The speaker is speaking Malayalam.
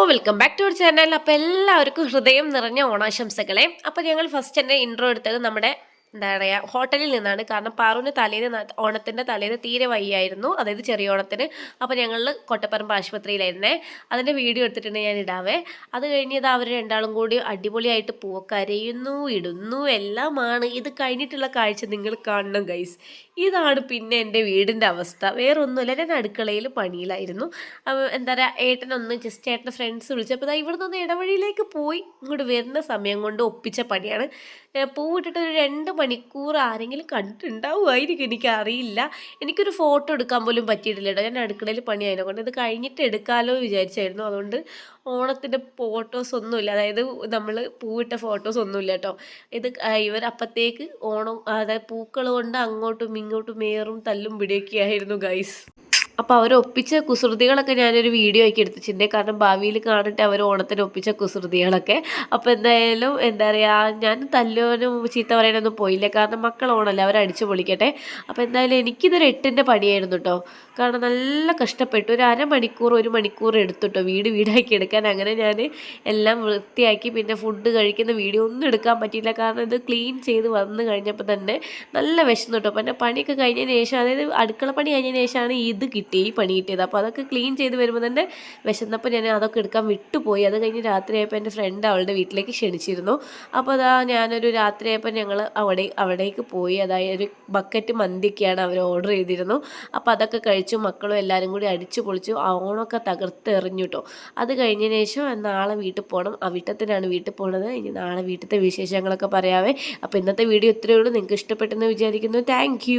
Welcome back to our channel. അപ്പോൾ എല്ലാവർക്കും ഹൃദയം നിറഞ്ഞ ഓണാശംസകളെ. അപ്പോൾ ഞങ്ങൾ ഫസ്റ്റ് തന്നെ ഇൻട്രോ എടുത്തത് നമ്മുടെ എന്താ പറയുക ഹോട്ടലിൽ നിന്നാണ്. കാരണം പാറുവിന് തലേന്ന് ഓണത്തിൻ്റെ തലേന്ന് തീരെ വയ്യായിരുന്നു, അതായത് ചെറിയ ഓണത്തിന്. അപ്പോൾ ഞങ്ങൾ കൊട്ടപ്പറമ്പ് ആശുപത്രിയിലായിരുന്നേ. അതിൻ്റെ വീഡിയോ എടുത്തിട്ടുണ്ട്, ഞാൻ ഇടാവേ. അത് കഴിഞ്ഞത് അവർ രണ്ടാളും കൂടി അടിപൊളിയായിട്ട് കരയുന്നു, ഇടുന്നു, എല്ലാമാണ്. ഇത് കഴിഞ്ഞിട്ടുള്ള കാഴ്ച നിങ്ങൾ കാണണം ഗൈസ്. ഇതാണ് പിന്നെ എൻ്റെ വീടിൻ്റെ അവസ്ഥ. വേറൊന്നുമില്ല, ഞാൻ അടുക്കളയിൽ പണിയിലായിരുന്നു. എന്താ പറയുക, ഏട്ടനൊന്ന് ജസ്റ്റ് ഏട്ടൻ്റെ ഫ്രണ്ട്സ് വിളിച്ചപ്പോൾ ഇവിടെ നിന്ന് ഇടവഴിയിലേക്ക് പോയി ഇങ്ങോട്ട് വരുന്ന സമയം കൊണ്ട് ഒപ്പിച്ച പണിയാണ്. പൂവിട്ടിട്ട് ഒരു 2 മണിക്കൂർ ആരെങ്കിലും കണ്ടിട്ടുണ്ടാവുമായിരിക്കും, എനിക്കറിയില്ല. എനിക്കൊരു ഫോട്ടോ എടുക്കാൻ പോലും പറ്റിയിട്ടില്ല കേട്ടോ. ഞാൻ അടുക്കളയിൽ പണിയായതിനെ കൊണ്ട് ഇത് കഴിഞ്ഞിട്ട് എടുക്കാമല്ലോ വിചാരിച്ചായിരുന്നു. അതുകൊണ്ട് ഓണത്തിൻ്റെ ഫോട്ടോസ് ഒന്നുമില്ല, അതായത് നമ്മൾ പൂവിട്ട ഫോട്ടോസ് ഒന്നുമില്ല കേട്ടോ. ഇത് ഇവരപ്പോഴത്തേക്ക് ഓണം, അതായത് പൂക്കൾ കൊണ്ട് അങ്ങോട്ടും ഇങ്ങോട്ടും മേറും തല്ലും പിടിയൊക്കെ ആയിരുന്നു ഗൈസ്. അപ്പോൾ അവർ ഒപ്പിച്ച കുസൃതികളൊക്കെ ഞാനൊരു വീഡിയോ ആക്കി എടുത്തിട്ടുണ്ട്, കാരണം ഭാവിയിൽ കാണട്ടെ അവർ ഓണത്തിന് ഒപ്പിച്ച കുസൃതികളൊക്കെ. അപ്പോൾ എന്തായാലും എന്താ പറയുക, ഞാൻ തല്ലുവാനും ചീത്ത പറയാനൊന്നും പോയില്ല, കാരണം മക്കൾ ഓണമല്ല, അവർ അടിച്ചു പൊളിക്കട്ടെ. അപ്പോൾ എന്തായാലും എനിക്കിതൊരു 8ൻ്റെ പണിയായിരുന്നു കേട്ടോ. കാരണം നല്ല കഷ്ടപ്പെട്ടു, ഒരു 1 മണിക്കൂർ എടുത്തുട്ടോ വീടാക്കി എടുക്കാൻ. അങ്ങനെ ഞാൻ എല്ലാം വൃത്തിയാക്കി. പിന്നെ ഫുഡ് കഴിക്കുന്ന വീഡിയോ ഒന്നും എടുക്കാൻ പറ്റിയില്ല, കാരണം ഇത് ക്ലീൻ ചെയ്ത് വന്നു കഴിഞ്ഞപ്പോൾ തന്നെ നല്ല വിശന്നു കേട്ടോ. പിന്നെ പണിയൊക്കെ കഴിഞ്ഞതിന് ശേഷം, അതായത് അടുക്കള പണി കഴിഞ്ഞതിന് ശേഷമാണ് ഇത് ഈ പണി കിട്ടിയത്. അപ്പോൾ അതൊക്കെ ക്ലീൻ ചെയ്ത് വരുമ്പോൾ തന്നെ വിശന്നപ്പോൾ ഞാൻ അതൊക്കെ എടുക്കാൻ വിട്ടുപോയി. അത് കഴിഞ്ഞ് രാത്രിയായപ്പോൾ എൻ്റെ ഫ്രണ്ട് അവളുടെ വീട്ടിലേക്ക് ക്ഷണിച്ചിരുന്നു. അപ്പോൾ അതാ ഞാനൊരു രാത്രിയായപ്പോൾ ഞങ്ങൾ അവിടേക്ക് പോയി. അതായത് ഒരു ബക്കറ്റ് മന്തിയൊക്കെയാണ് അവർ ഓർഡർ ചെയ്തിരുന്നു. അപ്പോൾ അതൊക്കെ കഴിച്ചു, മക്കളും എല്ലാവരും കൂടി അടിച്ചു പൊളിച്ചു. ഓണമൊക്കെ തകർത്ത് എറിഞ്ഞു കേട്ടോ. അത് കഴിഞ്ഞതിന് ശേഷം നാളെ വീട്ടിൽ പോകണം, അവിട്ടത്തിനാണ് വീട്ടിൽ പോകണത്. ഇനി നാളെ വീട്ടിലത്തെ വിശേഷങ്ങളൊക്കെ പറയാവേ. അപ്പോൾ ഇന്നത്തെ വീഡിയോ ഇത്രയേ ഉള്ളൂ. നിങ്ങൾക്ക് ഇഷ്ടപ്പെട്ടെന്ന് വിചാരിക്കുന്നു. താങ്ക്